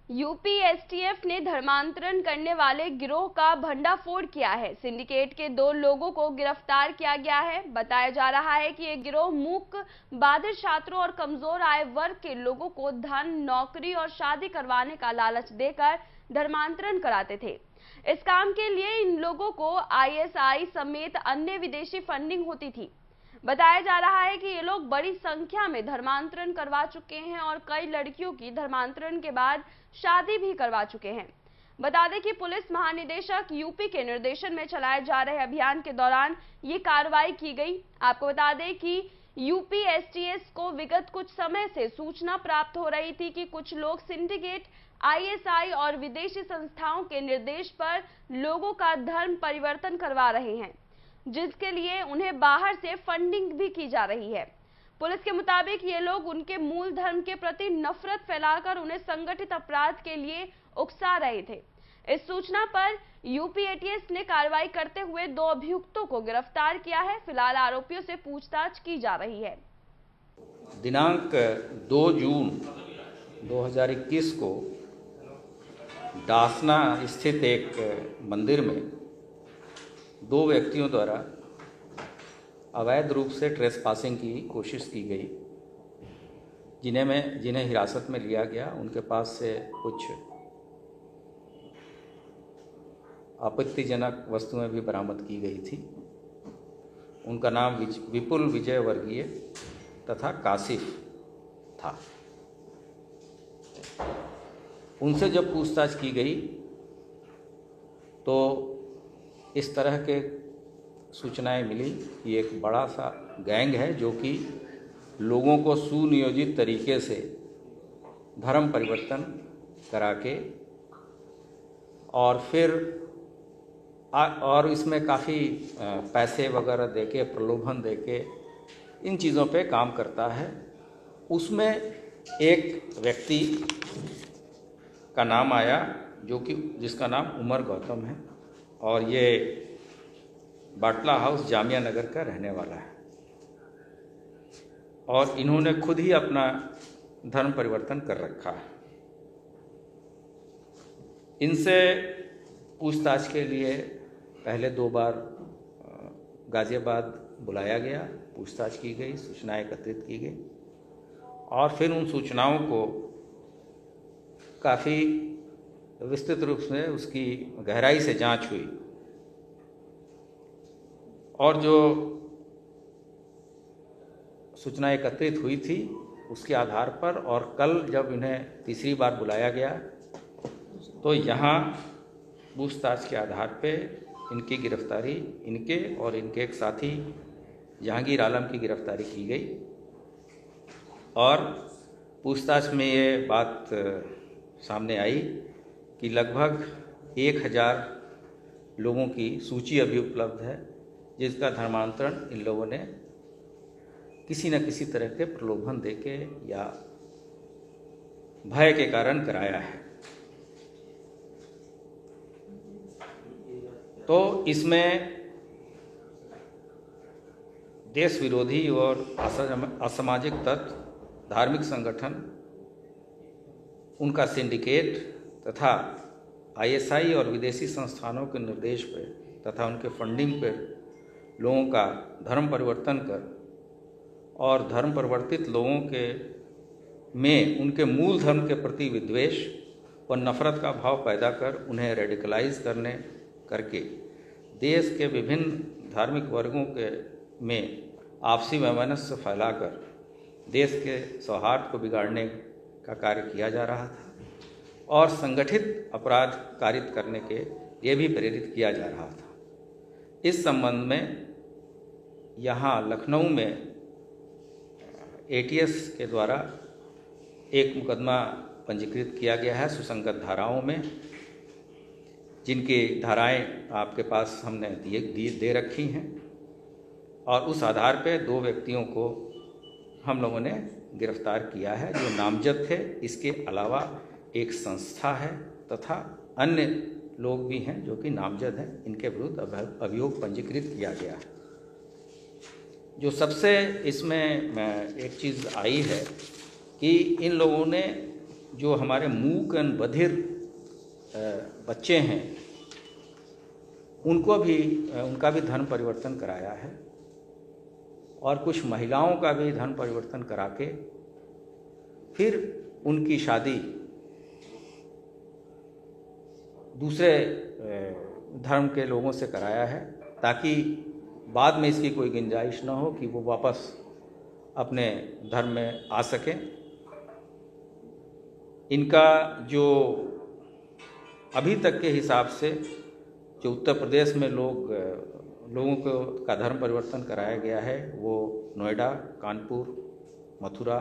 UP STF ने धर्मांतरण करने वाले गिरोह का भंडाफोड़ किया है। सिंडिकेट के 2 लोगों को गिरफ्तार किया गया है। बताया जा रहा है कि ये गिरोह मूक, बाधिर छात्रों और कमजोर आय वर्ग के लोगों को धन, नौकरी और शादी करवाने का लालच देकर धर्मांतरण कराते थे। इस काम के लिए इन लोगों को आईएसआई समेत अन्य विदेशी फंडिंग होती थी। बताया जा रहा है कि ये लोग बड़ी संख्या में धर्मांतरण करवा चुके हैं और कई लड़कियों की धर्मांतरण के बाद शादी भी करवा चुके हैं। बता दें कि पुलिस महानिदेशक यूपी के निर्देशन में चलाए जा रहे अभियान के दौरान ये कार्रवाई की गई। आपको बता दें कि यूपी एसटीएफ को विगत कुछ समय से सूचना प्राप्त हो रही थी कि कुछ लोग सिंडिकेट, आईएसआई और विदेशी संस्थाओं के निर्देश पर लोगों का धर्म परिवर्तन करवा रहे हैं, जिसके लिए उन्हें बाहर से फंडिंग भी की जा रही है। पुलिस के मुताबिक ये लोग उनके मूल धर्म के प्रति नफरत फैलाकर उन्हें संगठित अपराध के लिए उकसा रहे थे। इस सूचना पर यूपी एटीएस ने कार्रवाई करते हुए 2 अभियुक्तों को गिरफ्तार किया है। फिलहाल आरोपियों से पूछताछ की जा रही है। दिनांक 2 जून 2021 को डासना स्थित एक मंदिर में 2 व्यक्तियों द्वारा अवैध रूप से ट्रेसपासिंग की कोशिश की गई, जिन्हें हिरासत में लिया गया। उनके पास से कुछ आपत्तिजनक वस्तुएं भी बरामद की गई थी। उनका नाम विपुल विजय वर्गीय तथा कासिफ था। उनसे जब पूछताछ की गई तो इस तरह के सूचनाएं मिली कि एक बड़ा सा गैंग है जो कि लोगों को सुनियोजित तरीके से धर्म परिवर्तन करा के और इसमें काफ़ी पैसे वगैरह देके, प्रलोभन देके इन चीज़ों पे काम करता है। उसमें एक व्यक्ति का नाम आया जिसका नाम उमर गौतम है और ये बाटला हाउस जामिया नगर का रहने वाला है और इन्होंने खुद ही अपना धर्म परिवर्तन कर रखा है। इनसे पूछताछ के लिए पहले 2 बार गाजियाबाद बुलाया गया, पूछताछ की गई, सूचनाएं एकत्रित की गई और फिर उन सूचनाओं को काफ़ी विस्तृत रूप से उसकी गहराई से जांच हुई और जो सूचना एकत्रित हुई थी उसके आधार पर और कल जब इन्हें तीसरी बार बुलाया गया तो यहाँ पूछताछ के आधार पे इनकी गिरफ्तारी, इनके और इनके एक साथी जहांगीर आलम की गिरफ्तारी की गई और पूछताछ में ये बात सामने आई कि लगभग 1000 लोगों की सूची अभी उपलब्ध है जिसका धर्मांतरण इन लोगों ने किसी न किसी तरह के प्रलोभन देके या भय के कारण कराया है। तो इसमें देश विरोधी और असामाजिक तत्व, धार्मिक संगठन, उनका सिंडिकेट तथा आईएसआई और विदेशी संस्थानों के निर्देश पर तथा उनके फंडिंग पर लोगों का धर्म परिवर्तन कर और धर्म परिवर्तित लोगों के में उनके मूल धर्म के प्रति विद्वेष और नफरत का भाव पैदा कर उन्हें रेडिकलाइज करके देश के विभिन्न धार्मिक वर्गों के में आपसी वैमनस्य फैलाकर देश के सौहार्द को बिगाड़ने का कार्य किया जा रहा था और संगठित अपराध कारित करने के लिए भी प्रेरित किया जा रहा था। इस संबंध में यहाँ लखनऊ में एटीएस के द्वारा एक मुकदमा पंजीकृत किया गया है सुसंगत धाराओं में, जिनकी धाराएं आपके पास हमने दे रखी हैं और उस आधार पे 2 व्यक्तियों को हम लोगों ने गिरफ्तार किया है जो नामजद थे। इसके अलावा एक संस्था है तथा अन्य लोग भी हैं जो कि नामजद हैं। इनके विरुद्ध अभियोग पंजीकृत किया गया है। जो सबसे इसमें एक चीज़ आई है कि इन लोगों ने जो हमारे मूक एवं बधिर बच्चे हैं उनका भी धर्म परिवर्तन कराया है, और कुछ महिलाओं का भी धर्म परिवर्तन करा के फिर उनकी शादी दूसरे धर्म के लोगों से कराया है, ताकि बाद में इसकी कोई गुंजाइश न हो कि वो वापस अपने धर्म में आ सकें। इनका जो अभी तक के हिसाब से जो उत्तर प्रदेश में लोगों को का धर्म परिवर्तन कराया गया है वो नोएडा, कानपुर, मथुरा,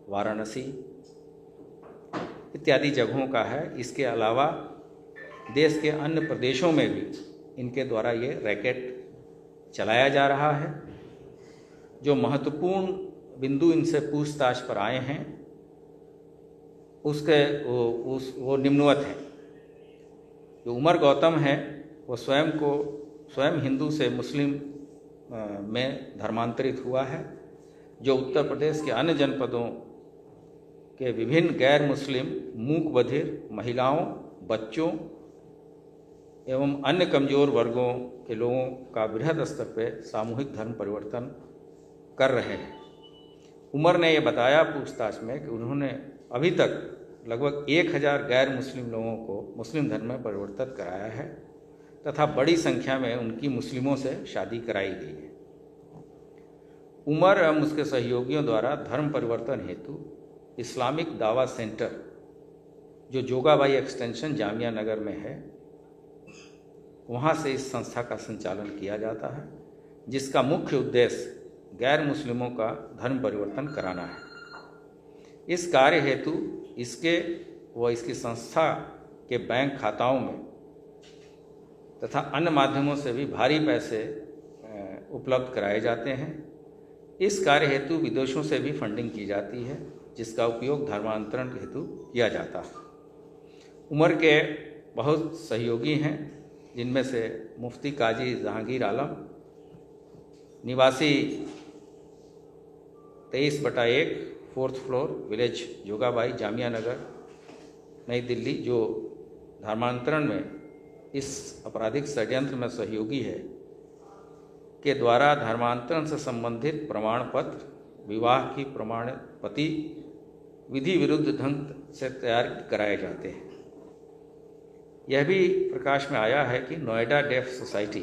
वाराणसी इत्यादि जगहों का है। इसके अलावा देश के अन्य प्रदेशों में भी इनके द्वारा ये रैकेट चलाया जा रहा है। जो महत्वपूर्ण बिंदु इनसे पूछताछ पर आए हैं वो निम्नवत है। जो उमर गौतम है वो स्वयं हिंदू से मुस्लिम में धर्मांतरित हुआ है। जो उत्तर प्रदेश के अन्य जनपदों के विभिन्न गैर मुस्लिम मूक बधिर महिलाओं, बच्चों एवं अन्य कमजोर वर्गों के लोगों का बृहद स्तर पर सामूहिक धर्म परिवर्तन कर रहे हैं। उमर ने यह बताया पूछताछ में कि उन्होंने अभी तक लगभग 1000 गैर मुस्लिम लोगों को मुस्लिम धर्म में परिवर्तित कराया है तथा बड़ी संख्या में उनकी मुस्लिमों से शादी कराई गई है। उमर एवं उसके सहयोगियों द्वारा धर्म परिवर्तन हेतु इस्लामिक दावा सेंटर जो जोगाबाई एक्सटेंशन जामिया नगर में है वहाँ से इस संस्था का संचालन किया जाता है, जिसका मुख्य उद्देश्य गैर मुस्लिमों का धर्म परिवर्तन कराना है। इस कार्य हेतु इसकी संस्था के बैंक खाताओं में तथा अन्य माध्यमों से भी भारी पैसे उपलब्ध कराए जाते हैं। इस कार्य हेतु विदेशों से भी फंडिंग की जाती है, जिसका उपयोग धर्मांतरण हेतु किया जाता है। उमर के बहुत सहयोगी हैं, जिनमें से मुफ्ती काजी जहांगीर आलम निवासी 23/1 4th floor village Jogabai Jamia Nagar Nai Delhi, जो धर्मांतरण में इस आपराधिक षड्यंत्र में सहयोगी है, के द्वारा धर्मांतरण से संबंधित प्रमाण पत्र, विवाह की प्रमाण पति विधि विरुद्ध ढंग से तैयार कराए जाते हैं। यह भी प्रकाश में आया है कि Noida deaf society,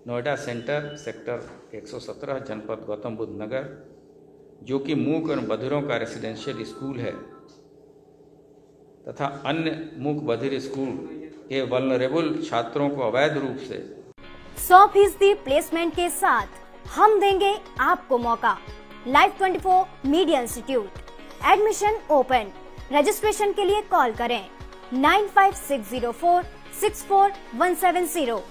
Noida centre, sector 117, जनपद गौतम बुद्ध नगर, जो कि मूक और बधिरों का रेसिडेंशियल स्कूल है तथा अन्य मूक बधिर स्कूल के वल्नरेबल छात्रों को अवैध रूप से 100% प्लेसमेंट के साथ हम देंगे आपको मौका। Live 24 media institute, admission open. Registration के लिए कॉल करें 95604 64170।